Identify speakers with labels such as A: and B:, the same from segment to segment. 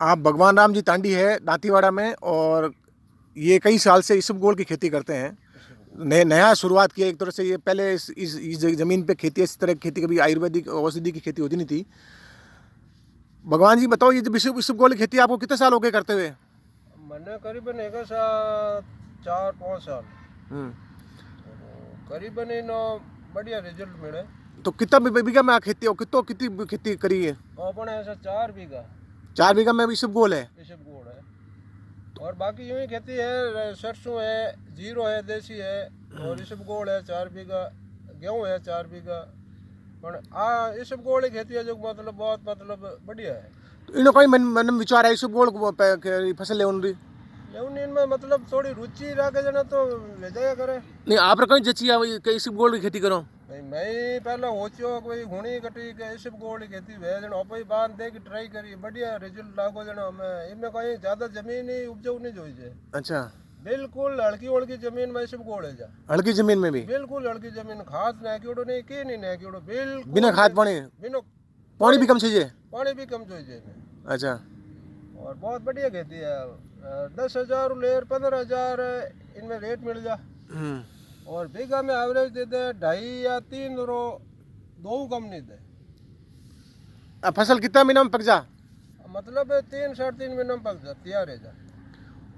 A: आप भगवान राम जी तांडी है दांतीवाड़ा में, और ये कई साल से इसबगोल की खेती करते हैं। नया शुरुआत किया एक तरह से। ये पहले इस ज़मीन पे खेती, इस तरह की खेती कभी आयुर्वेदिक औषधि की खेती होती नहीं थी। भगवान जी बताओ, ये जब इसबगोल की खेती आपको कितने साल हो गए करते हुए?
B: मैंने करीबन एक 4-5 साल करीबन इन बढ़िया रिजल्ट मिले।
A: तो कितना बीघा में खेती हो, कितनी खेती करी है?
B: अपन ऐसा 4 बीघा
A: 4 बीघा में इसबगोल है।
B: इसबगोल है, और बाकी यूं ही खेती है, सरसों है, जीरो है, देसी है, और इसबगोल है 4 बीघा, गेहूँ है 4 बीघा। पर इसबगोल की खेती है जो मतलब बहुत मतलब बढ़िया है।
A: तो इन कोई मन में विचार है इसबगोल फसल ले उन
B: लेकिन इनमें मतलब थोड़ी रुचि रखे जना तो ले जाया करे।
A: नहीं, आप कहीं जची है इसबगोल की खेती करो?
B: नहीं, मैं पहले होचो कोई हुणी कटी के इसबगोल की खेती वे जन ओपई बांध दे की ट्राई करी, बढ़िया रिजल्ट लागो जना। हमें इनमें कोई ज्यादा जमीन ही उपजाऊ नहीं जोई जे।
A: अच्छा,
B: बिल्कुल हल्की हल्की जमीन में इसबगोल है जा।
A: हल्की जमीन में भी
B: बिल्कुल हल्की जमीन, खाद नाक्योड़ो नहीं की नहीं नाक्योड़ो, बिल्कुल
A: बिना खाद पानी?
B: बिना
A: पानी भी कम चाहिए?
B: पानी भी कम जोई जे।
A: अच्छा,
B: और बहुत बढ़िया खेती है। 10,000 लेर 15,000 इनमें रेट मिल जा, और बीघा में एवरेज दे दे 2.5 या 3 रो, दो कम नहीं दे।
A: अब फसल कितना महीना में पक जा?
B: मतलब 3-3.5 महीना में पक जा, तैयार है जा।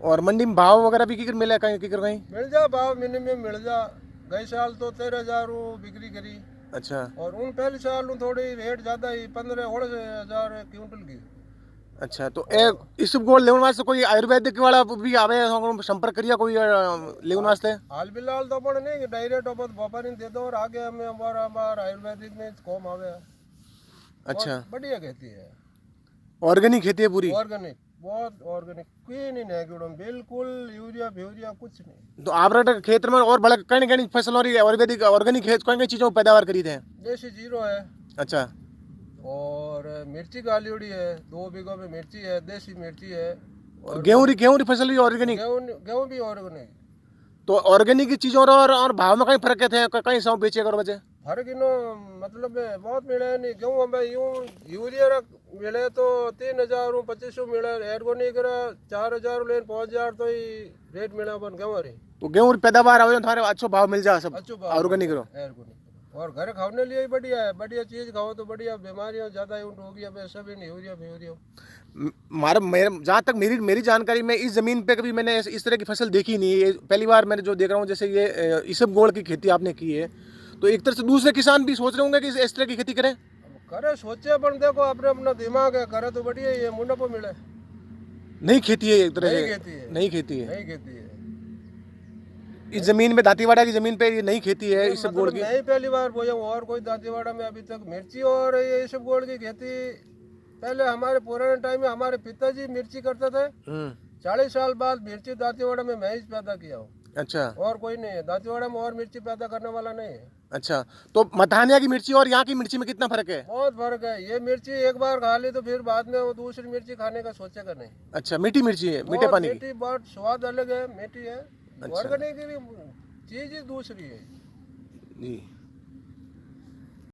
A: और मंडी में भाव वगैरह भी किकर मिला कहीं कहीं?
B: मिल जा भाव, मिनिमम मिल जा। गई साल तो 13,000 बिक्री करी।
A: अच्छा,
B: और उन पहले साल थोड़ी रेट ज्यादा ही, 15-16,000 क्विंटल की।
A: अच्छा। तो इसबगोल लेवन वास्ते कोई आयुर्वेदिक वाला भी आवे, संपर्क करिया कोई लेवन वास्ते?
B: हाल फिलहाल तो अपन नहीं डायरेक्ट व्यापारी दे दो, और आगे हमें हमारा आयुर्वेदिक में कम आवे।
A: अच्छा,
B: बढ़िया खेती है,
A: ऑर्गेनिक खेती है पूरी?
B: ऑर्गेनिक, बहुत ऑर्गेनिक, कोई नहीं है, बिल्कुल यूरिया फ्यूरिया कुछ नहीं।
A: तो आप खेत में और बड़ा कहीं कहीं फसल और आयुर्वेदिक ऑर्गेनिक खेत कहीं कहीं चीजों पैदावार करी थे?
B: देसी जीरो है,
A: अच्छा,
B: और मिर्ची गालियोड़ी है, 2 बीघों में मिर्ची है, देसी मिर्ची है।
A: और गेहूं की फसल भी ऑर्गेनिक?
B: गेहूँ भी ऑर्गेनिक।
A: तो ऑर्गेनिक की चीजों और भाव में कहीं फर्क थे? कहीं सौ बेचे कर वजह?
B: फर्क इनो मतलब बहुत मिले नहीं। गेहूँ हमें यूँ यूरिया मिले तो 3,000 2500 मिले, ऑर्गेनिक 4,000 लेन 5,000 तो ही रेट मिला अपन गेहूँ रे।
A: तो गेहूं की पैदावार आवे तुम्हारे अच्छो भाव मिल जा सब
B: अच्छो भाव
A: ऑर्गेनिक रो?
B: और घर खाने लिए ही बढ़िया है, बढ़िया चीज खाओ तो बढ़िया। बीमारियां ज्यादा होगी अब, सब नहीं यूरिया फ्यूरिया।
A: मारा मेरे जहाँ तक मेरी जानकारी में इस ज़मीन पे कभी मैंने इस तरह की फसल देखी नहीं है। पहली बार मैंने जो देख रहा हूँ, जैसे ये इसबगोल की खेती आपने की है, तो एक तरह से दूसरे किसान भी सोच रहे होंगे कि इस तरह की खेती करें।
B: करे सोचे, पर देखो अपने अपना दिमाग है, करे तो बढ़िया ही है, मुनाफा मिले।
A: नहीं खेती है एक तरह से?
B: नहीं खेती है,
A: नहीं खेती है।
B: नहीं खेती है
A: इस जमीन में, दांतीवाड़ा की जमीन पे ये नहीं खेती है इसबगोल की?
B: नहीं, पहली बार बोया हूँ। और कोई दांतीवाड़ा में अभी तक मिर्ची और ये इसबगोल की खेती, पहले हमारे पुराने टाइम में हमारे पिताजी मिर्ची करते थे। 40 साल बाद मिर्ची दांतीवाड़ा में मैं ही पैदा किया हूँ।
A: अच्छा,
B: और कोई नहीं है दांतीवाड़ा में, और मिर्ची पैदा करने वाला नहीं है।
A: अच्छा। तो मथानिया की मिर्ची और यहाँ की मिर्ची में कितना फर्क है?
B: बहुत फर्क है। ये मिर्ची एक बार खा ली तो फिर बाद में वो दूसरी मिर्ची खाने का सोचेगा नहीं।
A: अच्छा, मीठी मिर्ची है, मीठे पानी की?
B: मीठी, बहुत स्वाद अलग है, मीठी है।
A: अच्छा।
B: ऑर्गेनिक की चीज ही दूसरी है
A: जी।